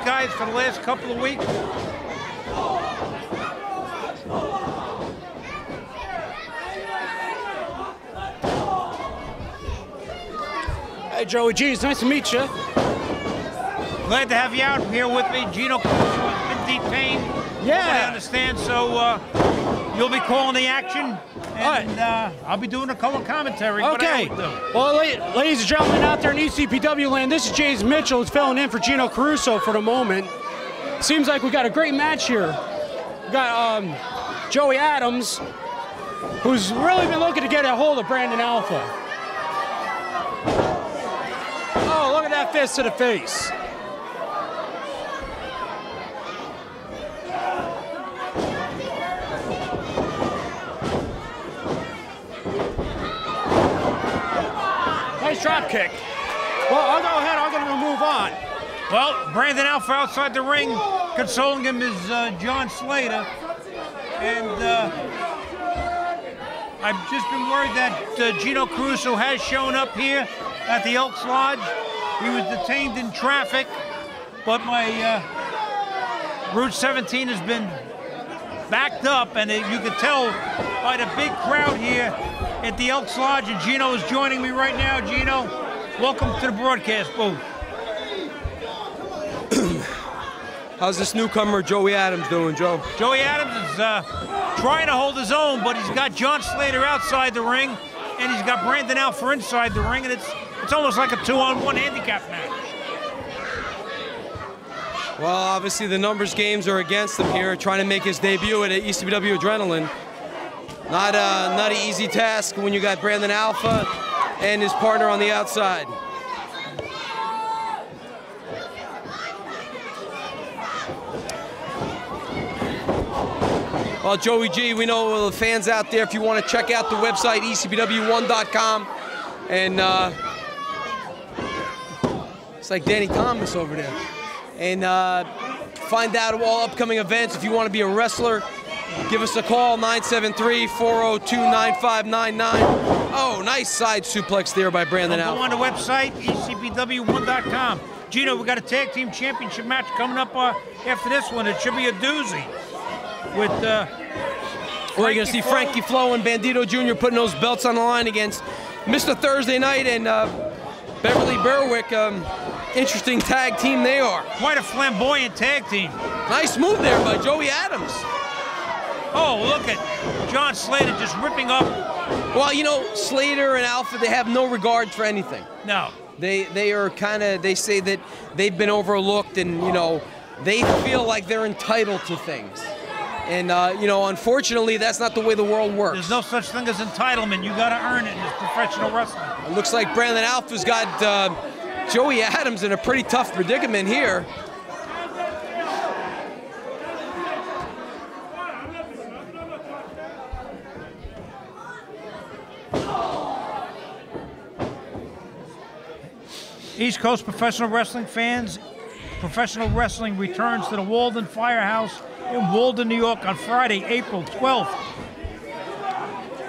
guys for the last couple of weeks? Hey, Joey G, it's nice to meet you. Glad to have you out here with me. Gino has been detained. Yeah. I understand, so you'll be calling the action, and I'll be doing a color commentary. Okay. Well, ladies and gentlemen out there in ECPW land, this is James Mitchell who's filling in for Gino Caruso for the moment. Seems like we got a great match here. We got Joey Adams, who's really been looking to get a hold of Brandon Alpha. Oh, look at that fist to the face. Nice drop kick. Well, I'll go ahead. I'm going to move on. Well, Brandon Alpha outside the ring, consoling him is John Slater. And I've just been worried that Gino Caruso has shown up here at the Elks Lodge. He was detained in traffic, but my Route 17 has been backed up, and you can tell by the big crowd here at the Elks Lodge, and Gino is joining me right now. Gino, welcome to the broadcast booth. How's this newcomer Joey Adams doing, Joe? Joey Adams is trying to hold his own, but he's got John Slater outside the ring, and he's got Brandon Alpha inside the ring, and it's almost like a 2-on-1 handicap match. Well, obviously the numbers games are against him here, trying to make his debut at ECPW Adrenaline. Not an easy task when you got Brandon Alpha and his partner on the outside. Well, Joey G, we know the fans out there, if you want to check out the website, ECPW1.com, and it's like Danny Thomas over there. And find out all upcoming events. If you want to be a wrestler, give us a call, 973-402-9599. Oh, nice side suplex there by Brandon Alpha. Go on the website, ECPW1.com. Gino, we got a tag team championship match coming up after this one. It should be a doozy. With well, you're going to see Frankie Flo and Bandido Jr. putting those belts on the line against Mr. Thursday Night and Beverley Berwick. Interesting tag team they are. Quite a flamboyant tag team. Nice move there by Joey Adams. Oh, look at John Slater just ripping up. Well, you know, Slater and Alpha, they have no regard for anything. No. They are kind of, they say that they've been overlooked and, you know, they feel like they're entitled to things. And, you know, unfortunately, that's not the way the world works. There's no such thing as entitlement. You got to earn it in this professional wrestling. It looks like Brandon Alpha's got Joey Adams in a pretty tough predicament here. East Coast professional wrestling fans, professional wrestling returns to the Walden Firehouse in Walden, New York on Friday, April 12th.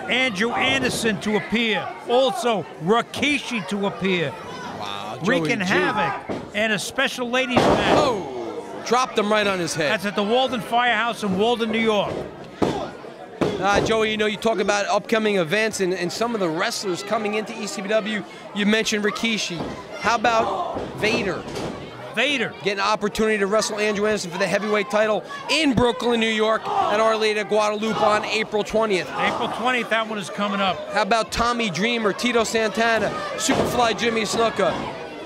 Andrew Anderson to appear. Also, Rikishi to appear. Wow, wreaking havoc. And a special ladies match. Oh, dropped him right on his head. That's at the Walden Firehouse in Walden, New York. Joey, you know, you talk about upcoming events and some of the wrestlers coming into ECPW. You mentioned Rikishi. How about Vader? Vader. Getting an opportunity to wrestle Andrew Anderson for the heavyweight title in Brooklyn, New York, and Our Lady of Guadalupe on April 20th. April 20th, that one is coming up. How about Tommy Dreamer, Tito Santana, Superfly Jimmy Snuka?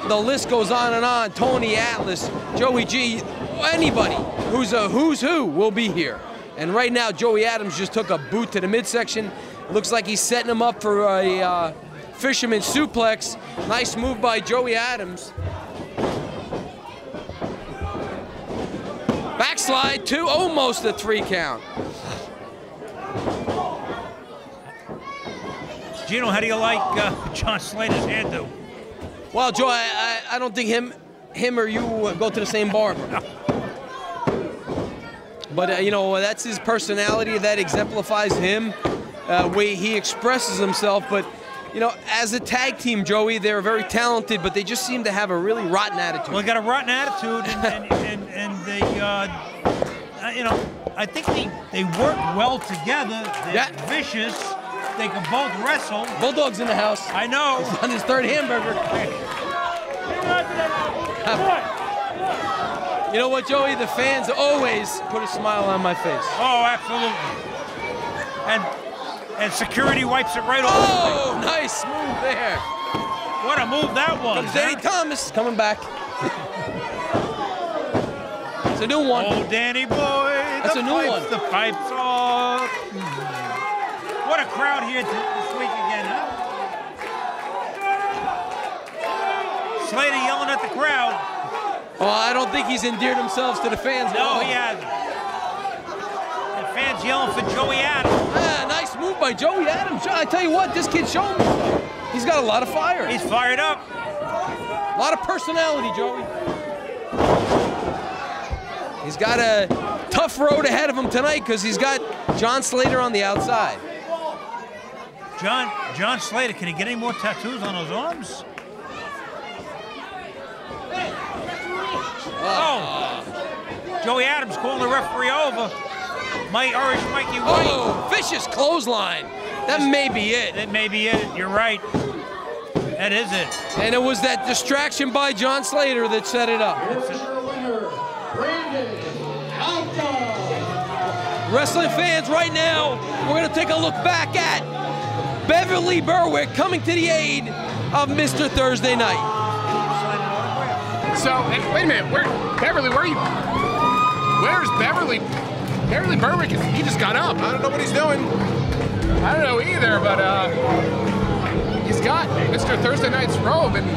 The list goes on and on. Tony Atlas, Joey G, anybody who's a who's who will be here. And right now, Joey Adams just took a boot to the midsection. Looks like he's setting him up for a fisherman suplex. Nice move by Joey Adams. Backslide to almost a 3 count. Gino, how do you like John Slater's hairdo? Well, Joe, I don't think him or you go to the same barber. But, you know, that's his personality. That exemplifies him, way he expresses himself. But you know, as a tag team, Joey, they're very talented, but they just seem to have a really rotten attitude. Well, they got a rotten attitude, and they, you know, I think they work well together. They're vicious. They can both wrestle. Bulldog's in the house. I know. He's on his third hamburger. You know what, Joey? The fans always put a smile on my face. Oh, absolutely. And security wipes it right off. Oh, nice move there. What a move that was. Comes Danny Thomas coming back. It's a new one. Oh, Danny boy. That's a new one. The pipes off. What a crowd here this week again, huh? Slater yelling at the crowd. Oh, I don't think he's endeared himself to the fans. No, he hasn't. And fans yelling for Joey Adams. Ah, nice move by Joey Adams. I tell you what, this kid's showing me. He's got a lot of fire. He's fired up. A lot of personality, Joey. He's got a tough road ahead of him tonight because he's got John Slater on the outside. John Slater, can he get any more tattoos on those arms? Oh, Joey Adams calling the referee over. Irish Mikey White. Oh, vicious clothesline. That may be it. That may be it. You're right. That is it. And it was that distraction by John Slater that set it up. Wrestling fans, right now, we're going to take a look back at Beverley Berwick coming to the aid of Mr. Thursday Night. So, wait a minute, Beverley, where are you? Where's Beverley? Beverley Berwick, he just got up. I don't know what he's doing. I don't know either, but he's got Mr. Thursday Night's robe, and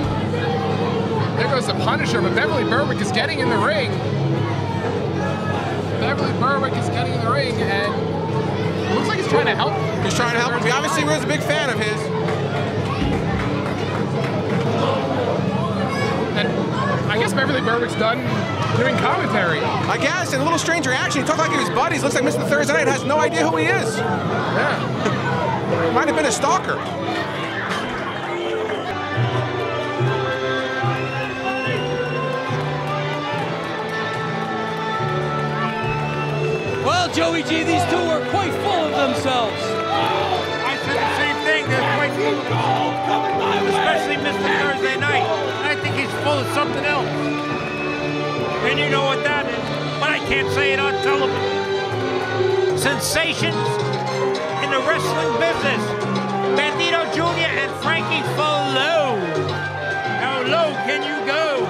there goes the Punisher, but Beverley Berwick is getting in the ring. Beverley Berwick is getting in the ring, and it looks like he's trying to help. He's trying to help him. He obviously was a big fan of his. And I guess Beverley Berwick's done doing commentary. I guess, and a little strange reaction. He talked like he was buddies. Looks like Mr. Thursday Night has no idea who he is. Yeah. Might have been a stalker. Well, Joey G, these two are quite full of themselves. I said the same thing. They're quite full of themselves. Especially Mr. Thursday Night. I think he's full of something else. And you know what that is. But I can't say it on television. Sensations in the wrestling business. Bandido Jr. and Frankie Low. How low can you go?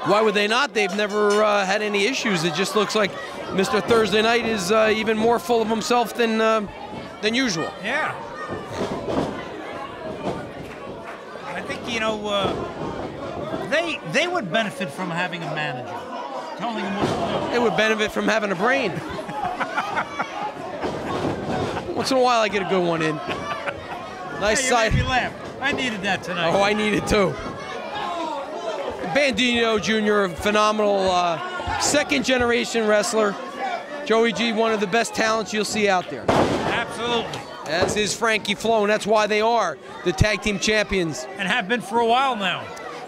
Why would they not? They've never had any issues. It just looks like Mr. Thursday Night is even more full of himself than usual. Yeah. I think, you know, they would benefit from having a manager. Telling them what to do. They would benefit from having a brain. Once in a while, I get a good one in. Nice Yeah, you side. made me laugh. I needed that tonight. Oh, I need it too. Bandido Jr., a phenomenal second-generation wrestler. Joey G, one of the best talents you'll see out there. Absolutely. As is Frankie Flo, and that's why they are the Tag Team Champions. And have been for a while now.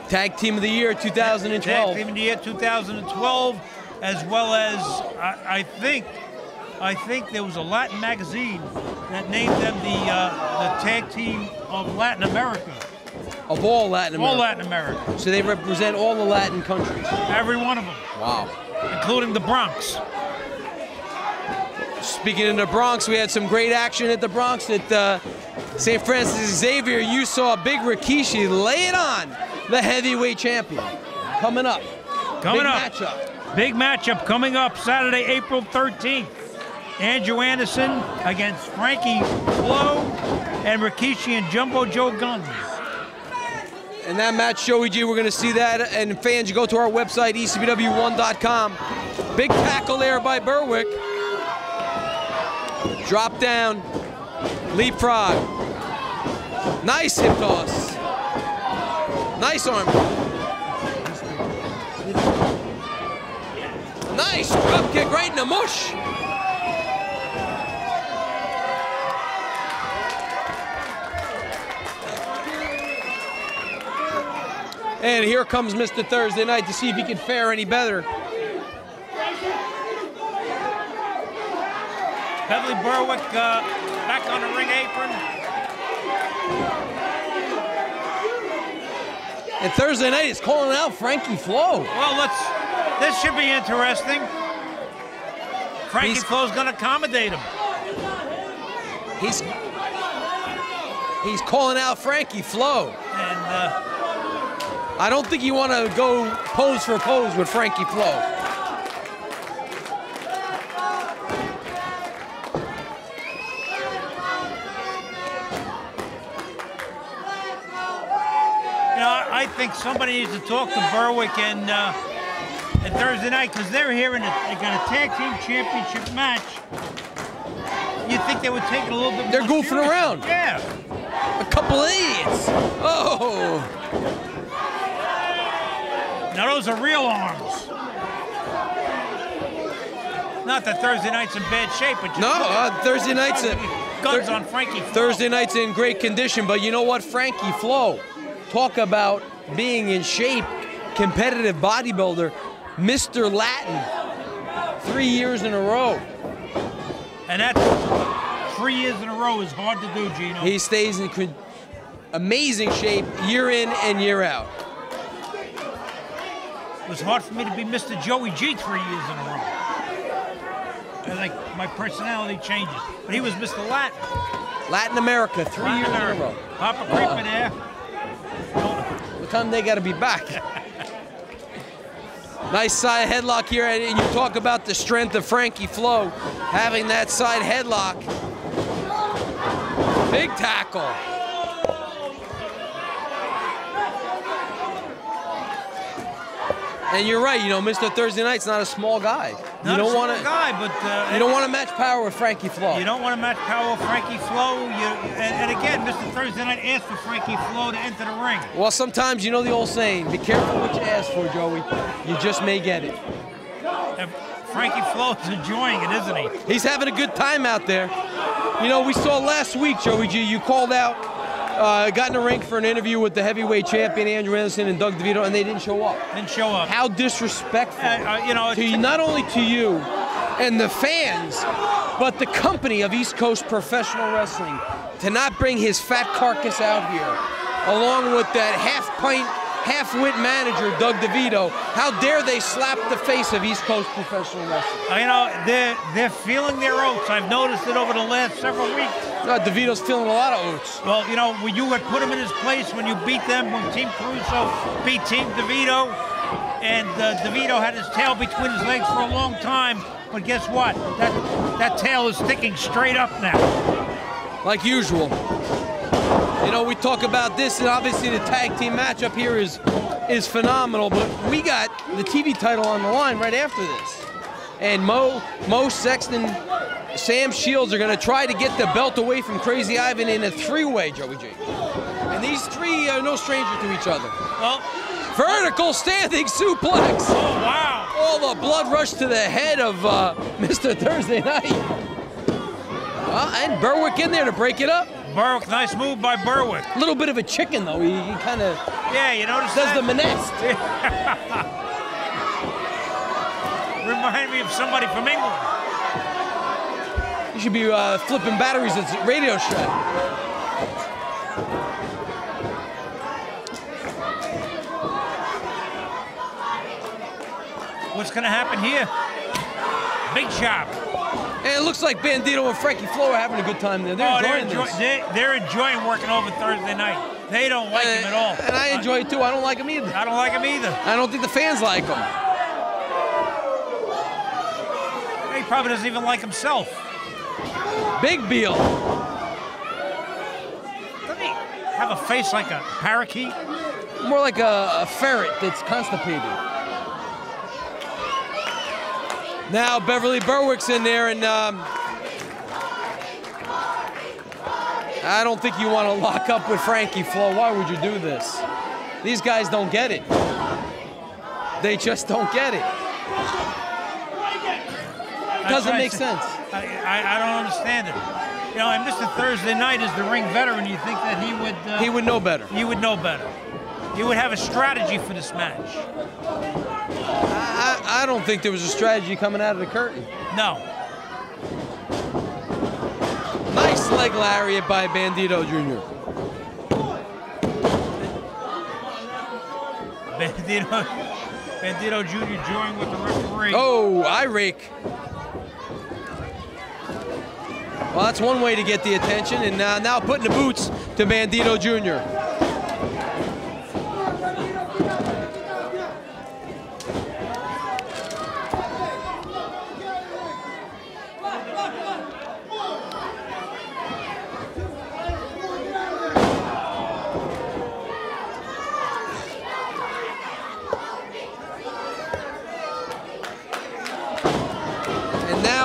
Tag Team of the Year 2012. Tag Team of the Year 2012, as well as I think there was a Latin magazine that named them the Tag Team of Latin America. Of all Latin America. All Latin America. So they represent all the Latin countries. Every one of them. Wow. Including the Bronx. Speaking of the Bronx, we had some great action at the Bronx at St. Francis Xavier. You saw Big Rikishi lay it on the heavyweight champion. Coming up. Coming Big up. matchup. Big matchup coming up Saturday, April 13th. Andrew Anderson against Frankie Flo and Rikishi and Jumbo Joe Guns. And that match, Joey G, we're going to see that. And fans, you go to our website, ECPW1.com. Big tackle there by Berwick. Drop down. Leapfrog. Nice hip toss. Nice arm. Nice drop kick right in the mush. And here comes Mr. Thursday Night to see if he can fare any better. Beverley Berwick back on the ring apron. And Thursday Night is calling out Frankie Flo. Well, this should be interesting. Frankie Flo's going to accommodate him. He's calling out Frankie Flo. And I don't think you want to go pose for pose with Frankie Flo. I think somebody needs to talk to Berwick and Thursday Night, because they're here and they got a tag team championship match. You'd think they would take it a little bit They're more goofing seriously. around. Yeah. A couple idiots. Oh. Now those are real arms. Not that Thursday Night's in bad shape, but No, Thursday Night's guns on Frankie Flo. Thursday Night's in great condition, but you know what? Frankie Flo, talk about being in shape, competitive bodybuilder, Mr. Latin, 3 years in a row. And that's 3 years in a row is hard to do, Gino. He stays in amazing shape year in and year out. It was hard for me to be Mr. Joey G 3 years in a row. And like my personality changes. But he was Mr. Latin. Latin America, 3 years in a row. Papa Creeper there. What time they got to be back? Nice side headlock here, and you talk about the strength of Frankie Flo having that side headlock. Big tackle. And you're right, you know, Mr. Thursday Night's not a small guy. Not you don't a small want to. guy, but you don't want to match power with Frankie Flo. You don't want to match power with Frankie Flo. And again, Mr. Thursday Night asked for Frankie Flo to enter the ring. Well, sometimes you know the old saying: be careful what you ask for, Joey. You just may get it. And Frankie Flo's enjoying it, isn't he? He's having a good time out there. You know, we saw last week, Joey G, you called out, got in the ring for an interview with the heavyweight champion, Andrew Anderson and Doug DeVito, and they didn't show up. Didn't show up. How disrespectful, you know, to not only to you and the fans, but the company of East Coast Professional Wrestling, to not bring his fat carcass out here, along with that half-pint, half-wit manager, Doug DeVito. How dare they slap the face of East Coast Professional Wrestling? You know, they're feeling their oats. I've noticed it over the last several weeks. No, DeVito's feeling a lot of oats. Well, you know, when you had put him in his place, when you beat them, when Team Caruso beat Team DeVito, and DeVito had his tail between his legs for a long time, but guess what? That tail is sticking straight up now. Like usual. You know, we talk about this, and obviously the tag team matchup here is phenomenal, but we got the TV title on the line right after this. And Mo Sexton, Sam Shields are going to try to get the belt away from Crazy Ivan in a three-way, Joey G. And these three are no stranger to each other. Well, vertical standing suplex. Oh, wow. All the blood rushed to the head of Mr. Thursday Night. Well, and Berwick in there to break it up. Berwick, nice move by Berwick. A little bit of a chicken, though. He kind of you notice does that? the manest. Remind me of somebody from England. You should be flipping batteries at Radio Shack. What's going to happen here? Big job. And it looks like Bandido and Frankie Flo are having a good time there. They're enjoying this. They're enjoying working over Thursday night. They don't like him at all. And I enjoy it too. I don't like him either. I don't like him either. I don't think the fans like him. He probably doesn't even like himself. Big Beal. Doesn't he have a face like a parakeet? More like a ferret that's constipated. Now Beverley Berwick's in there, and I don't think you want to lock up with Frankie Flo. Why would you do this? These guys don't get it. They just don't get it. Doesn't make sense. I don't understand it. You know, and Mr. Thursday Night is the ring veteran. You think that he would know better. He would know better. you would have a strategy for this match. I don't think there was a strategy coming out of the curtain. No. Nice leg lariat by Bandido Jr. Bandido Jr. joined with the referee. Oh, eye rake. Well, that's one way to get the attention, and now putting the boots to Bandido Jr.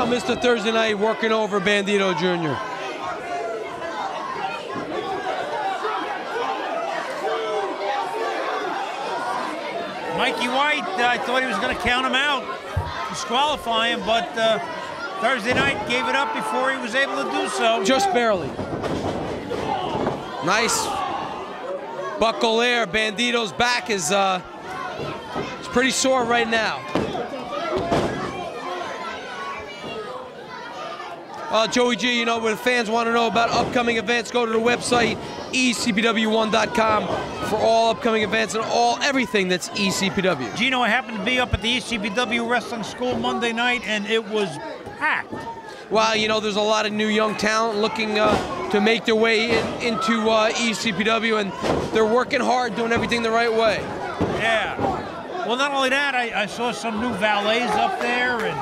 Mr. Thursday Night working over Bandido Jr. Mikey White, I thought he was going to count him out, disqualify him, but Thursday Night gave it up before he was able to do so. Just barely. Nice buckle there. Bandido's back is it's pretty sore right now. Joey G, you know, when fans want to know about upcoming events, go to the website, ECPW1.com, for all upcoming events and everything that's ECPW. Gino, I happened to be up at the ECPW Wrestling School Monday night, and it was packed. Well, you know, there's a lot of new young talent looking to make their way into ECPW, and they're working hard, doing everything the right way. Yeah. Well, not only that, I saw some new valets up there, and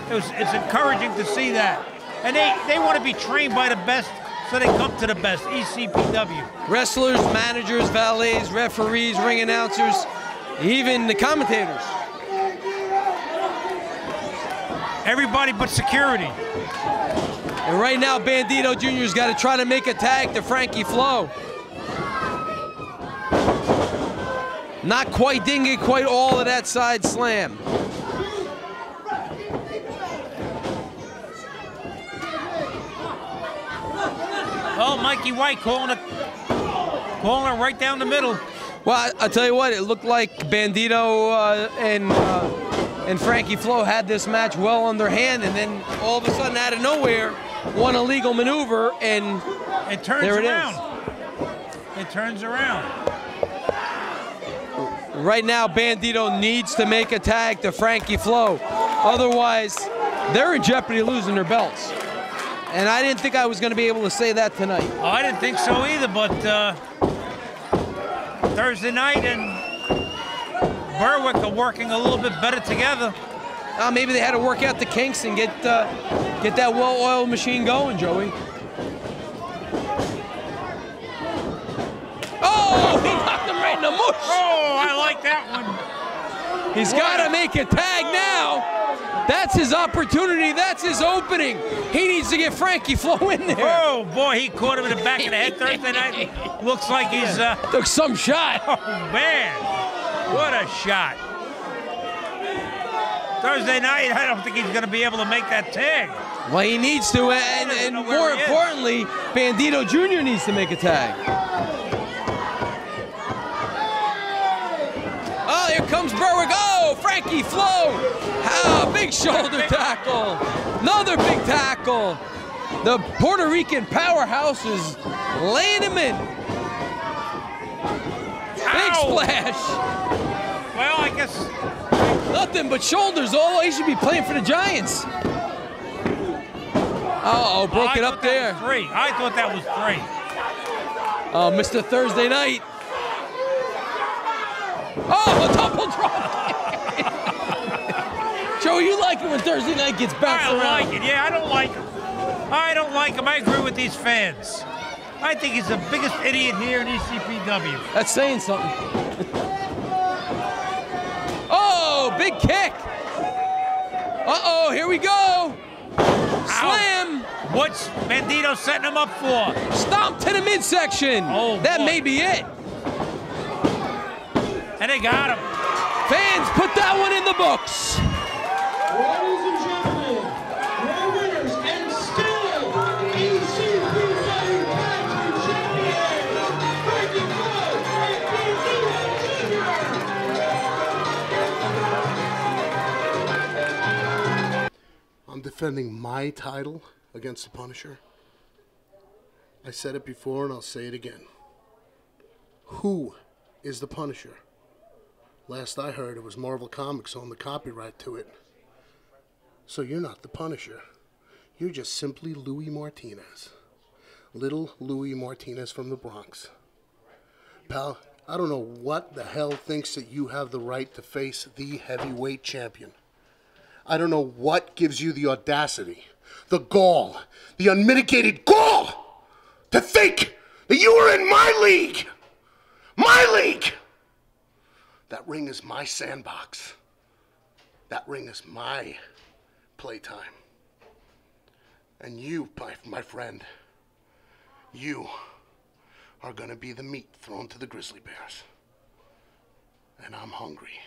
it's encouraging to see that. And they want to be trained by the best, so they come to the best, ECPW. Wrestlers, managers, valets, referees, ring announcers, even the commentators. Everybody but security. And right now, Bandido Jr.'s got to try to make a tag to Frankie Flo. Not quite, didn't get quite all of that side slam. Oh, Mikey White calling it right down the middle. Well, I'll tell you what, it looked like Bandido and Frankie Flo had this match well on their hand, and then all of a sudden, out of nowhere, one illegal maneuver, and it turns there it around. is. It turns around. Right now, Bandido needs to make a tag to Frankie Flo. Otherwise, they're in jeopardy of losing their belts. And I didn't think I was going to be able to say that tonight. Oh, I didn't think so either, but Thursday Night and Berwick are working a little bit better together. Maybe they had to work out the kinks and get that well-oiled machine going, Joey. Oh, he knocked him right in the mush. Oh, I like that one. He's got to make a tag now. That's his opportunity. That's his opening. He needs to get Frankie Flo in there. Oh, boy, he caught him in the back of the head Thursday Night. Looks like he's... took some shot. Oh, man. What a shot. Thursday Night, I don't think he's going to be able to make that tag. Well, he needs to, and more importantly, Bandido Jr. needs to make a tag. Oh, here comes Berwick. Oh, Frankie Flo. Big shoulder tackle. Another big tackle. The Puerto Rican powerhouse is laying him in. Big splash. Well, I guess... Nothing but shoulders. Oh, he should be playing for the Giants. Uh-oh, broke it up there. I thought that was 3. Oh, Mr. Thursday Night. Oh, a double drop. Joe, you like it when Thursday Night gets bounced around? I like it. Yeah, I don't like him. I don't like him. I agree with these fans. I think he's the biggest idiot here in ECPW. That's saying something. Oh, big kick. Uh-oh, here we go. Slam. What's Bandido setting him up for? Stomp to the midsection. Oh, that boy. may be it. And they got him. Fans, put that one in the books. Ladies and gentlemen, your winners and still ECPW Tag Team Champions, Frankie Flo and Bandido Jr. defending my title against the Punisher? I said it before and I'll say it again. Who is the Punisher? Last I heard, it was Marvel Comics owned the copyright to it. So you're not the Punisher. You're just simply Louis Martinez. Little Louis Martinez from the Bronx. Pal, I don't know what the hell thinks that you have the right to face the heavyweight champion. I don't know what gives you the audacity, the gall, the unmitigated gall to think that you are in my league. My league! That ring is my sandbox. That ring is my playtime. And you, my friend, you are gonna be the meat thrown to the grizzly bears. And I'm hungry.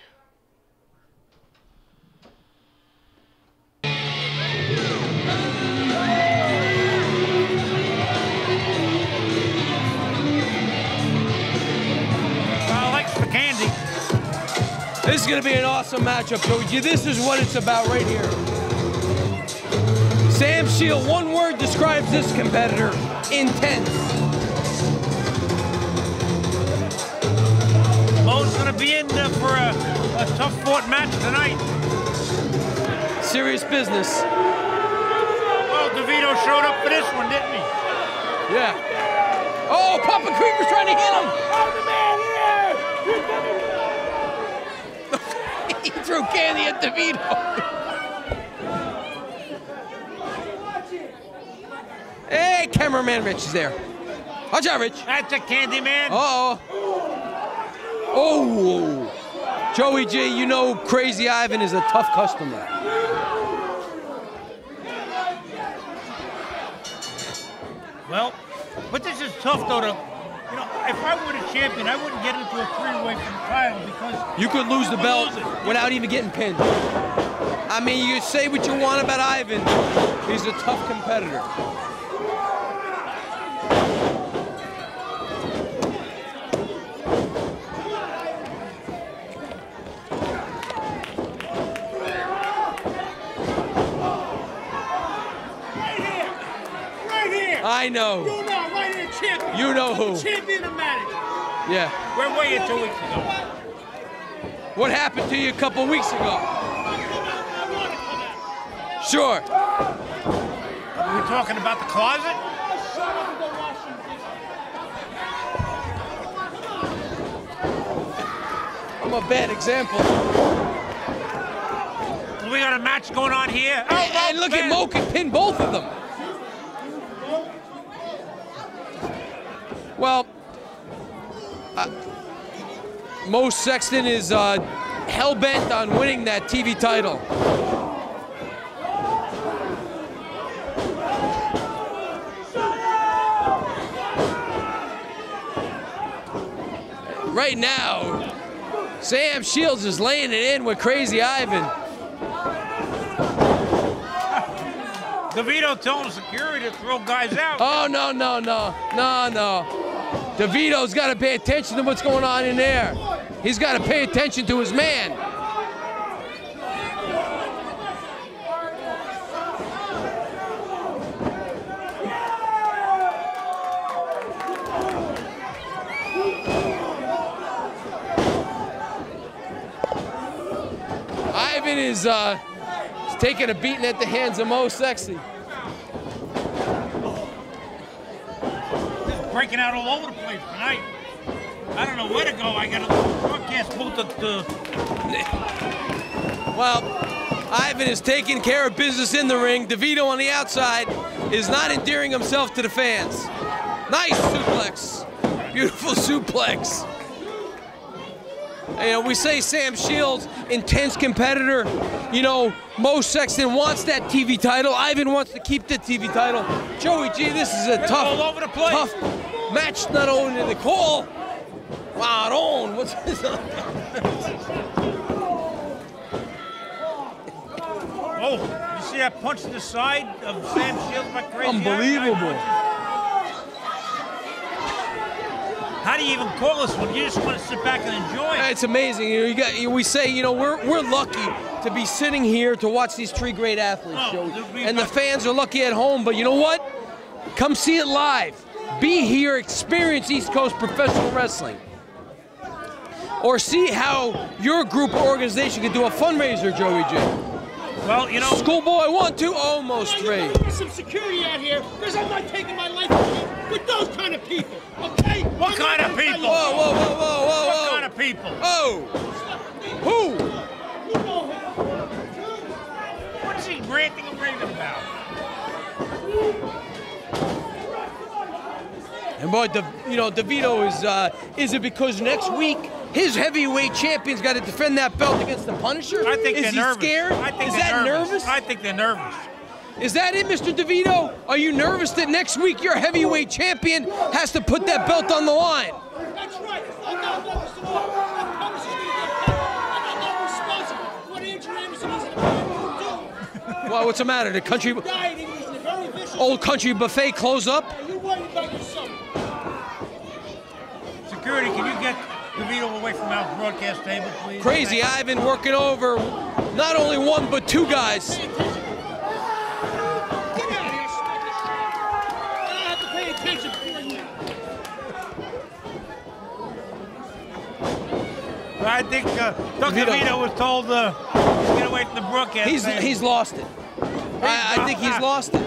Candy. This is going to be an awesome matchup, Joey. This is what it's about right here. Sam Shield, one word describes this competitor: intense. Mo's going to be in for a tough-fought match tonight. Serious business. Well, DeVito showed up for this one, didn't he? Yeah. Oh, Papa Creeper's trying to hit him. I'm the man here! He threw candy at DeVito. Hey, cameraman Rich is there. Watch out, Rich. That's a candy man. Uh-oh. Oh. Joey G, you know Crazy Ivan is a tough customer. Well, but this is tough, though, to... You know, if I were the champion, I wouldn't get into a three-way from the title because... You could lose the belt without even getting pinned. I mean, you say what you want about Ivan. He's a tough competitor. Right here! I know. You know, right here, champion. You know who. Champion of manager. Yeah. Where were you 2 weeks ago? What happened to you a couple weeks ago? Sure. Are we talking about the closet? I'm a bad example. We got a match going on here. And look at Mo can pin both of them. Well, Mo Sexton is hell-bent on winning that TV title. Right now, Sam Shields is laying it in with Crazy Ivan. DeVito telling security to throw guys out. Oh, no. DeVito's got to pay attention to what's going on in there. He's got to pay attention to his man. Ivan is taking a beating at the hands of Mo Sexton. Breaking out all over the place tonight. I don't know where to go. I got a broadcast booth at the... Well, Ivan is taking care of business in the ring. DeVito on the outside is not endearing himself to the fans. Nice suplex. Beautiful suplex. You know, we say Sam Shields, intense competitor. You know, Mo Sexton wants that TV title. Ivan wants to keep the TV title. Joey G, this is a all over the place. tough match, not only the call. Wow, on. What's this? Oh, you see that punch to the side of Sam Shields by Crazy? Unbelievable. How do you even call this one? You just want to sit back and enjoy it. It's amazing. You know, we say, you know, we're lucky to be sitting here to watch these three great athletes, Oh, Joey. And the fans are lucky at home, but you know what? Come see it live. Be here, experience East Coast professional wrestling. Or see how your group or organization can do a fundraiser, Joey G. Well, you know. Schoolboy 1, 2, almost 3. You need some security out here, because I'm not taking my life with those kind of people, okay? What kind of people? Whoa, whoa, whoa, whoa, whoa, What whoa. kind of people? Oh! Who? What's he ranting and raving about? And boy, DeVito is it because next week his heavyweight champion's got to defend that belt against the Punisher? I think is they're he nervous. scared? I think is they're that nervous. nervous? I think they're nervous. Is that it, Mr. DeVito? Are you nervous that next week your heavyweight champion has to put that belt on the line? That's right. I'm not nervous at all. That Punisher's gonna get paid. I'm not responsible for what Andrew Anderson is going to do. Well, what's the matter? The country, Dieting is a very vicious. old country buffet close up? You worry about yourself. Security, can you get DeVito away from our broadcast table, please? Crazy, I've been working over not only one but two guys. Pay attention. Get out of here, smack this shit. I don't have to pay attention for you. I think Doug DeVito was told to get away from the broadcast table. He's lost it. I think he's lost it.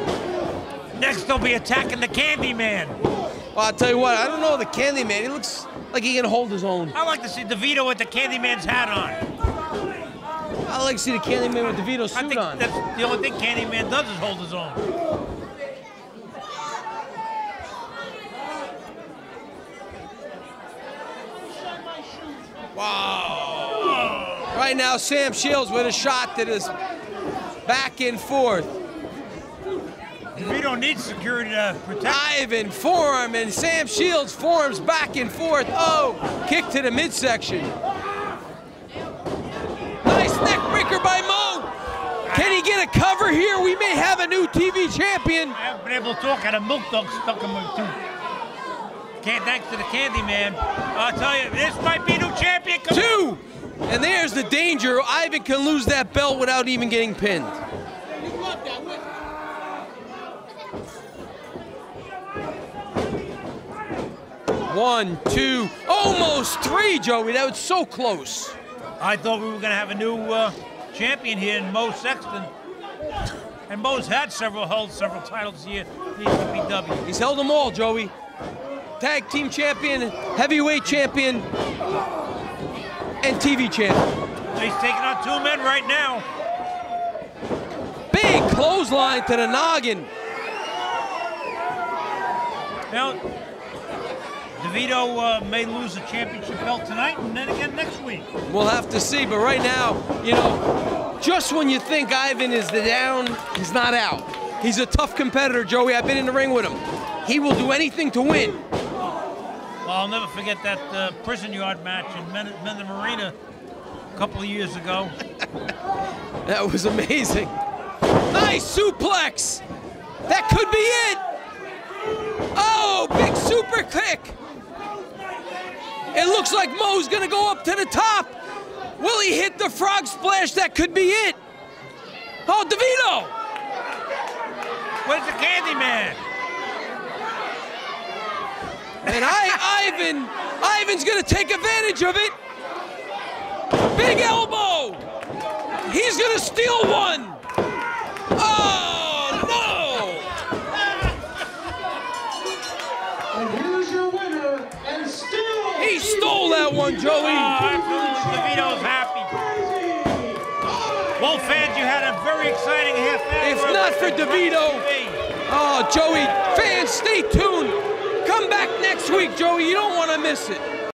Next, they'll be attacking the Candyman. Well, I'll tell you what, I don't know the Candyman. He looks like he can hold his own. I like to see DeVito with the Candyman's hat on. I like to see the Candyman with DeVito's I suit think on. that's the only thing Candyman does is hold his own. Wow. Right now, Sam Shields with a shot that is back and forth. DeVito needs security to protect. Ivan forearm and Sam Shields forearms back and forth. Oh, kick to the midsection. Nice neck breaker by Mo. Can he get a cover here? We may have a new TV champion. I haven't been able to talk. I had a milk dog stuck in my tooth. Thanks to the Candyman. I'll tell you, this might be new champion. Come on. 2. And there's the danger. Ivan can lose that belt without even getting pinned. You love that, wouldn't you? 1, 2, almost 3, Joey. That was so close. I thought we were going to have a new champion here in Mo Sexton. And Mo's had several titles here in the ECPW. He's held them all, Joey. Tag team champion, heavyweight champion, and TV champion. He's taking on 2 men right now. Big clothesline to the noggin. Now, DeVito may lose the championship belt tonight and then again next week. We'll have to see, but right now, you know, just when you think Ivan is down, he's not out. He's a tough competitor, Joey. I've been in the ring with him. He will do anything to win. Well, I'll never forget that prison yard match in Mendham Arena a couple of years ago. That was amazing. Nice suplex. That could be it. Oh, big super kick. It looks like Mo's gonna go up to the top. Will he hit the frog splash? That could be it. Oh, DeVito. Where's the Candyman? And Ivan's gonna take advantage of it. Big elbow. He's gonna steal one. Oh, no. And here's your winner, and still. He stole that one, Joey. Oh, absolutely. DeVito's happy. Well, fans, you had a very exciting half hour. If not for DeVito. Oh, Joey, fans, stay tuned. Come back next week, Joey. You don't want to miss it.